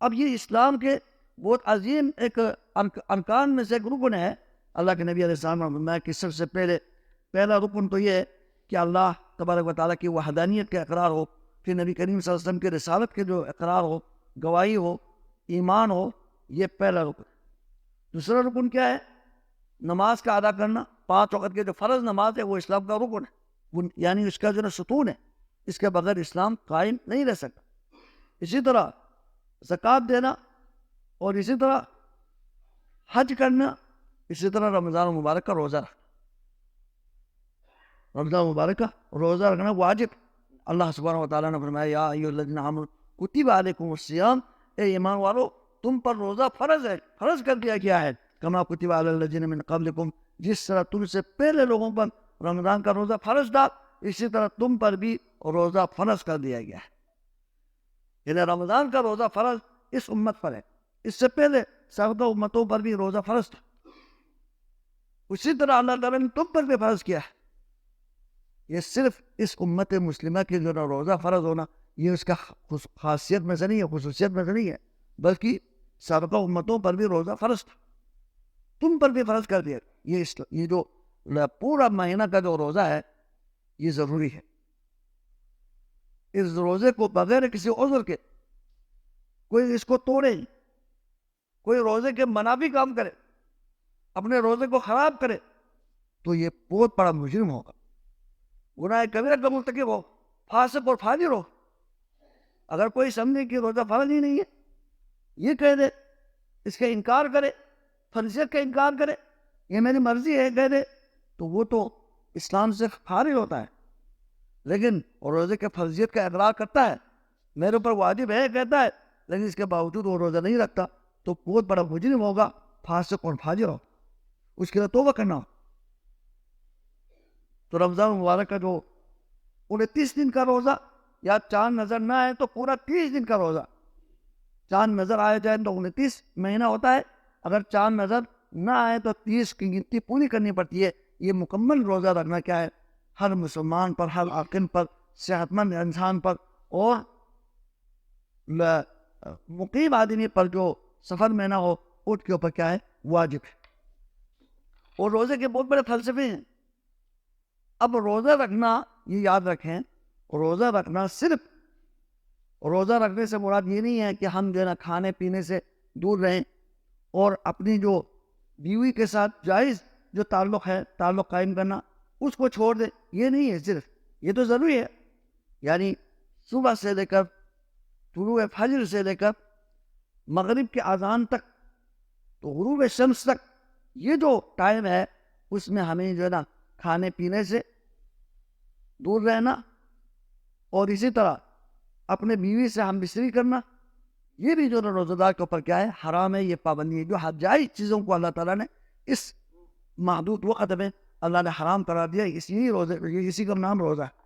اب یہ اسلام کے بہت عظیم ایک ارکان میں سے ایک رکن ہے. اللہ کے نبی علیہ السلام نے فرمایا کہ سب سے پہلا رکن تو یہ ہے کہ اللہ تبارک و تعالیٰ کی وحدانیت کا اقرار ہو، پھر نبی کریم صلی اللہ علیہ وسلم کے رسالت کے جو اقرار ہو، گواہی ہو، ایمان ہو. یہ پہلا رکن. دوسرا رکن کیا ہے؟ نماز کا ادا کرنا. 5 وقت کے جو فرض نماز ہے وہ اسلام کا رکن ہے، یعنی اس کا جو ستون ہے، اس کے بغیر اسلام قائم نہیں رہ سکتا. اسی طرح زکوٰۃ دینا، اور اسی طرح حج کرنا، اسی طرح رمضان مبارک کا روزہ رکھنا. رمضان مبارک کا روزہ رکھنا واجب. اللہ سبحانہ و تعالیٰ نے فرمایا یا ایھا الذین آمنوا کتب علیکم الصیام، اے ایمان والو تم پر روزہ فرض ہے، فرض کر دیا گیا ہے. کما کتب علی الذین من قبلکم، جس طرح تم سے پہلے لوگوں پر رمضان کا روزہ فرض تھا، اسی طرح تم پر بھی روزہ فرض کر دیا گیا ہے. یعنی رمضان کا روزہ فرض اس امت پر ہے، اس سے پہلے سابقہ امتوں پر بھی روزہ فرض تھا. اسی طرح اللہ تعالیٰ نے تم پر بھی فرض کیا ہے. یہ صرف اس امت مسلمہ کے جو روزہ فرض ہونا، یہ اس کا خاصیت میں سے نہیں ہے، خصوصیت میں سے نہیں ہے، بلکہ سابقہ امتوں پر بھی روزہ فرض تھا، تم پر بھی فرض کر دیا. یہ جو پورا مہینہ کا جو روزہ ہے یہ ضروری ہے. اس روزے کو بغیر کسی عذر کے کوئی اس کو توڑے، کوئی روزے کے منافی کام کرے، اپنے روزے کو خراب کرے، تو یہ بہت بڑا مجرم ہوگا، گناہ کبیرہ کا مرتکب ہو، فاسق اور فاجر ہو. اگر کوئی سمجھے کہ روزہ فرض ہی نہیں ہے، یہ کہہ دے، اس کا انکار کرے، فرضیت کا انکار کرے، یہ میری مرضی ہے کہہ دے، تو وہ تو اسلام سے خارج ہوتا ہے. لیکن روزے کے فرضیت کا اقرار کرتا ہے، میرے اوپر واجب ہے کہتا ہے، لیکن اس کے باوجود وہ روزہ نہیں رکھتا، تو بہت بڑا مجرم ہوگا، فاسق اور فاجر ہوگا. اس کے لیے توبہ کرنا ہو. تو رمضان مبارک کا جو 29 دن کا روزہ، یا چاند نظر نہ آئے تو پورا 30 دن کا روزہ. چاند نظر آئے جائے تو 29 مہینہ ہوتا ہے، اگر چاند نظر نہ آئے تو 30 کی گنتی پوری کرنی پڑتی ہے. یہ مکمل روزہ رکھنا کیا ہے؟ ہر مسلمان پر، ہر عاقل پر، صحت مند انسان پر، اور مقیم آدمی پر جو سفر میں نہ ہو، اس کے اوپر کیا ہے؟ واجب ہے. اور روزے کے بہت بڑے فلسفے ہیں. اب روزہ رکھنا، یہ یاد رکھیں، روزہ رکھنا صرف روزہ رکھنے سے مراد یہ نہیں ہے کہ ہم جو ہے نا کھانے پینے سے دور رہیں اور اپنی جو بیوی کے ساتھ جائز جو تعلق ہے، تعلق قائم کرنا، اس کو چھوڑ دیں. یہ نہیں ہے صرف، یہ تو ضروری ہے. یعنی صبح سے لے کر طلوع فجر سے لے کر مغرب کے اذان تک، تو غروب شمس تک، یہ جو ٹائم ہے اس میں ہمیں جو ہے نا کھانے پینے سے دور رہنا، اور اسی طرح اپنے بیوی سے ہم بستری کرنا، یہ بھی جو روزہ دار کے اوپر کیا ہے؟ حرام ہے. یہ پابندی ہے. جو جائز چیزوں کو اللہ تعالیٰ نے اس محدود وقت میں اللہ نے حرام قرار دیا، اسی کا نام روزہ ہے.